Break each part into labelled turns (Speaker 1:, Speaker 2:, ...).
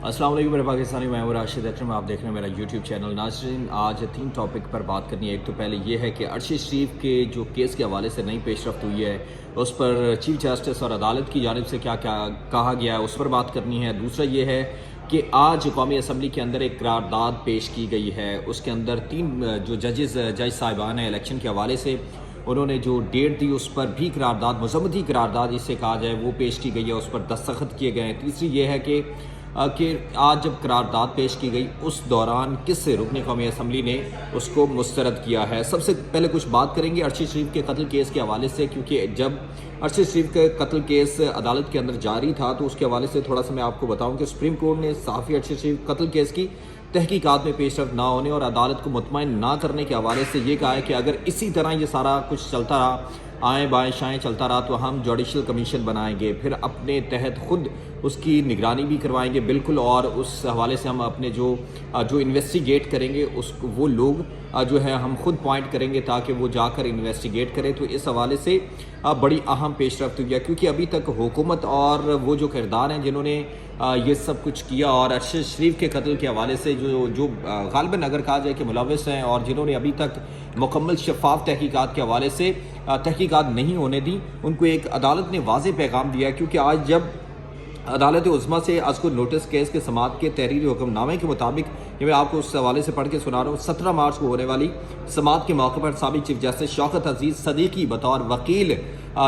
Speaker 1: अस्सलाम वालेकुम मेरे पाकिस्तानी, मैं हूं राशिद अकरम। आप देख रहे हैं मेरा यूट्यूब चैनल। नाज़रीन, आज 3 टॉपिक पर बात करनी है। एक तो पहले ये है कि अरशद शरीफ के जो केस के हवाले से नई पेशरफ्त हुई है, उस पर चीफ जस्टिस और अदालत की जानिब से क्या क्या कहा गया है, उस पर बात करनी है। दूसरा ये है कि आज कौमी असम्बली के अंदर एक करारदाद पेश की गई है। उसके अंदर 3 जो जज साहिबान हैं इलेक्शन के हवाले से, उन्होंने जो डेट दी उस पर भी करारदाद, मजम्मती करारदाद जिसे कहा जाए, वो पेश की गई है। उस पर दस्तखत किए गए हैं। तीसरी ये है कि आज जब करारदाद पेश की गई उस दौरान किस रुकन कौमी असम्बली ने उसको मुस्तरद किया है। सबसे पहले कुछ बात करेंगे अरशद शरीफ के कत्ल केस के हवाले से, क्योंकि जब अरशद शरीफ का कत्ल केस अदालत के अंदर जारी था तो उसके हवाले से थोड़ा सा मैं आपको बताऊं कि सुप्रीम कोर्ट ने सहाफ़ी अरशद शरीफ कत्ल केस की तहकीकात में पेशरफ्त ना होने और अदालत को मुतमईन ना करने के हवाले से ये कहा है कि अगर इसी तरह ये सारा कुछ चलता रहा, आएँ बाएँ शाएँ चलता रहा, तो हम जुडिशल कमीशन बनाएंगे, फिर अपने तहत खुद उसकी निगरानी भी करवाएंगे बिल्कुल, और उस हवाले से हम अपने जो इन्वेस्टिगेट करेंगे उस वो लोग जो है हम खुद पॉइंट करेंगे ताकि वो जाकर इन्वेस्टिगेट करें। तो इस हवाले से बड़ी अहम पेशरफ्त हुई है, क्योंकि अभी तक हुकूमत और वो जो किरदार हैं जिन्होंने ये सब कुछ किया, और अरशद शरीफ के कत्ल के हवाले से जो गालिबन अगर कहा जाए कि मुलव्विस हैं और जिन्होंने अभी तक मुकम्मल शफाफ तहकीकात के हवाले से तहकीकात नहीं होने दी, उनको एक अदालत ने वाज़ेह पैगाम दिया। क्योंकि आज जब अदालत उज़्मा से अज़कुर नोटिस केस के समाअत के तहरीरी हुक्मनामे के मुताबिक, ये मैं आपको उस हवाले से पढ़ के सुना रहा हूँ, 17 मार्च को होने वाली समाअत के मौके पर साबिक़ चीफ जस्टिस शौकत अजीज़ सदीकी बतौर वकील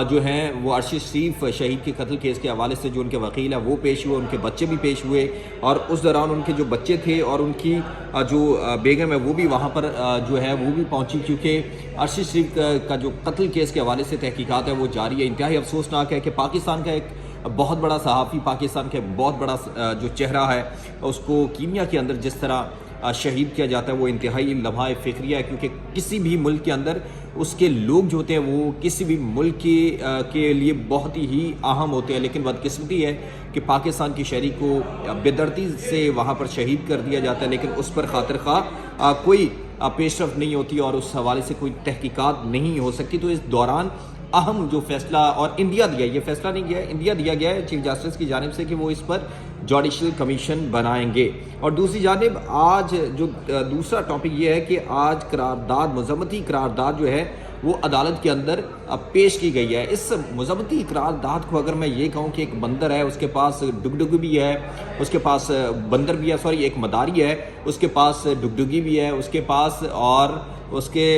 Speaker 1: जो हैं वो अरशद शरीफ शहीद के कत्ल केस के हवाले से जो उनके वकील हैं वो पेश हुए, उनके बच्चे भी पेश हुए, और उस दौरान उनके जो बच्चे थे और उनकी जो बेगम है वो भी वहाँ पर जो है वो भी पहुँची, क्योंकि अरशद शरीफ का जो कत्ल केस के हवाले से तहकीकात है वो जारी है। इंतहाई अफसोसनाक है कि पाकिस्तान का एक बहुत बड़ा सहाफ़ी, पाकिस्तान के बहुत बड़ा जो चेहरा है उसको कीनिया के अंदर जिस तरह शहीद किया जाता है वो इंतहाई लम्हा फ़िक्रिया है। क्योंकि किसी भी मुल्क के अंदर उसके लोग जो होते हैं वो किसी भी मुल्क के लिए बहुत ही अहम होते हैं, लेकिन बदकिस्मती है कि पाकिस्तान की शहरी को बेदर्दी से वहाँ पर शहीद कर दिया जाता है, लेकिन उस पर खातिर खा कोई पेशरफ्त नहीं होती और उस हवाले से कोई तहकीकात नहीं हो सकती। तो इस दौरान अहम जो फैसला, और इंडिया दिया, ये फैसला नहीं किया है, इंडिया दिया गया है चीफ जस्टिस की जानिब से कि वो इस पर जुडिशल कमीशन बनाएंगे। और दूसरी जानिब आज जो दूसरा टॉपिक ये है कि आज करारदाद, मजम्मती करारदाद जो है वो अदालत के अंदर पेश की गई है। इस मजम्मती करारदाद को अगर मैं ये कहूँ कि एक बंदर है, उसके पास डुगडुगी भी है, उसके पास बंदर भी है, सॉरी एक मदारी है, उसके पास डुगडुगी भी है, उसके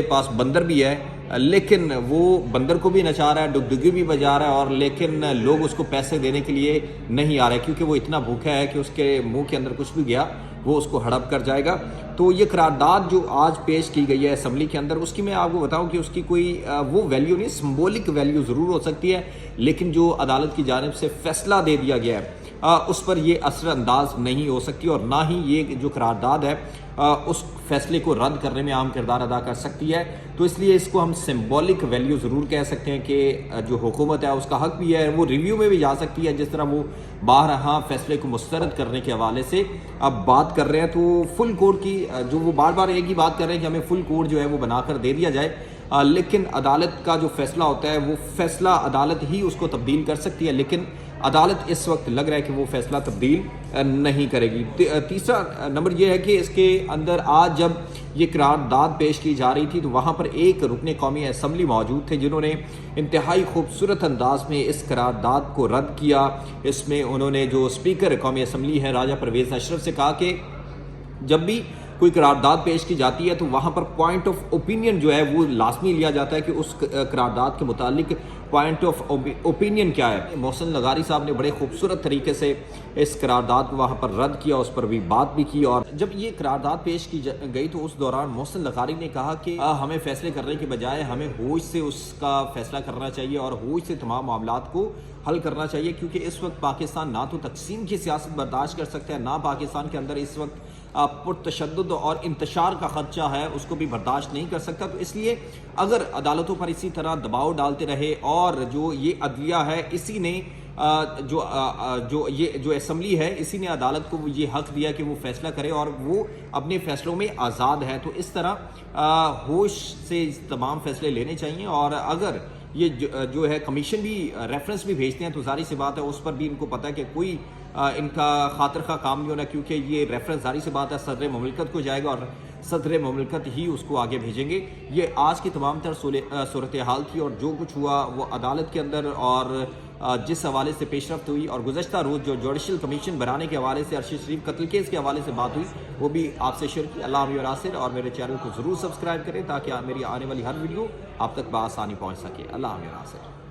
Speaker 1: पास बंदर भी है, लेकिन वो बंदर को भी नचा रहा है, डुगडुगी भी बजा रहा है, और लेकिन लोग उसको पैसे देने के लिए नहीं आ रहे, क्योंकि वो इतना भूखा है कि उसके मुंह के अंदर कुछ भी गया वो उसको हड़प कर जाएगा। तो ये करारदाद जो आज पेश की गई है असम्बली के अंदर, उसकी मैं आपको बताऊं कि उसकी कोई वो वैल्यू नहीं, सिंबॉलिक वैल्यू ज़रूर हो सकती है, लेकिन जो अदालत की जानिब से फ़ैसला दे दिया गया है उस पर ये असरअंदाज नहीं हो सकती, और ना ही ये जो करारदाद है उस फैसले को रद्द करने में अहम किरदार अदा कर सकती है। तो इसलिए इसको हम सिंबॉलिक वैल्यू ज़रूर कह सकते हैं कि जो हुकूमत है उसका हक भी है, वो रिव्यू में भी जा सकती है, जिस तरह वो बारहा फैसले को मुस्तरद करने के हवाले से अब बात कर रहे हैं। तो फुल कोर्ट की जो वो बार बार एक ही बात कर रहे हैं कि हमें फुल कोर्ट जो है वो बनाकर दे दिया जाए, लेकिन अदालत का जो फैसला होता है वो फैसला अदालत ही उसको तब्दील कर सकती है, लेकिन अदालत इस वक्त लग रहा है कि वो फैसला तब्दील नहीं करेगी। तीसरा नंबर ये है कि इसके अंदर आज जब ये करारदाद पेश की जा रही थी तो वहाँ पर एक रुकने कौमी असम्बली मौजूद थे जिन्होंने इंतहाई खूबसूरत अंदाज में इस करारदाद को रद्द किया। इसमें उन्होंने जो स्पीकर कौमी असम्बली है राजा परवेज़ अशरफ से कहा कि जब भी कोई करारदाद पेश की जाती है तो वहाँ पर पॉइंट ऑफ ओपिनियन जो है वो लाजमी लिया जाता है कि उस करारदाद के मुतालिक पॉइंट ऑफ ओपिनियन क्या है। मोहसिन लगारी साहब ने बड़े खूबसूरत तरीके से इस करारदाद को वहाँ पर रद्द किया, उस पर भी बात भी की, और जब ये करारदाद पेश की गई तो उस दौरान मोहसिन लगारी ने कहा कि हमें फैसले करने के बजाय हमें होश से उसका फैसला करना चाहिए और होश से तमाम मामलात को हल करना चाहिए, क्योंकि इस वक्त पाकिस्तान ना तो तकसीम की सियासत बर्दाश्त कर सकता है, ना पाकिस्तान के अंदर इस वक्त पुरतशद्दुद और इंतशार का खदशा है उसको भी बर्दाश्त नहीं कर सकता। तो इसलिए अगर अदालतों पर इसी तरह दबाव डालते रहे, और जो ये अदलिया है इसी ने जो असम्बली है इसी ने अदालत को ये हक दिया कि वो फैसला करे और वो अपने फैसलों में आज़ाद है, तो इस तरह होश से तमाम फैसले लेने चाहिए। और अगर ये जो है कमीशन भी रेफरेंस भी भेजते हैं तो जाहिर सी बात है उस पर भी इनको पता है कि कोई ان کا خاطر خواہ کام نہیں ہونا، کیونکہ یہ ریفرنس ظاہر سی بات ہے صدر مملکت کو جائے گا اور صدر مملکت ہی اس کو آگے بھیجیں گے۔ یہ آج کی تمام تر صورتحال تھی، اور جو کچھ ہوا وہ عدالت کے اندر اور جس حوالے سے پیش رفت ہوئی، اور گزشتہ روز جو جوڈیشل کمیشن بنانے کے حوالے سے ارشد شریف قتل کیس کے حوالے سے بات ہوئی، وہ بھی آپ سے شیئر کی۔ اللہ حافظ ناصر، اور میرے چینل کو ضرور سبسکرائب کریں تاکہ میری آنے والی ہر ویڈیو آپ تک بآسانی پہنچ سکے۔ اللہ حافظ ناصر۔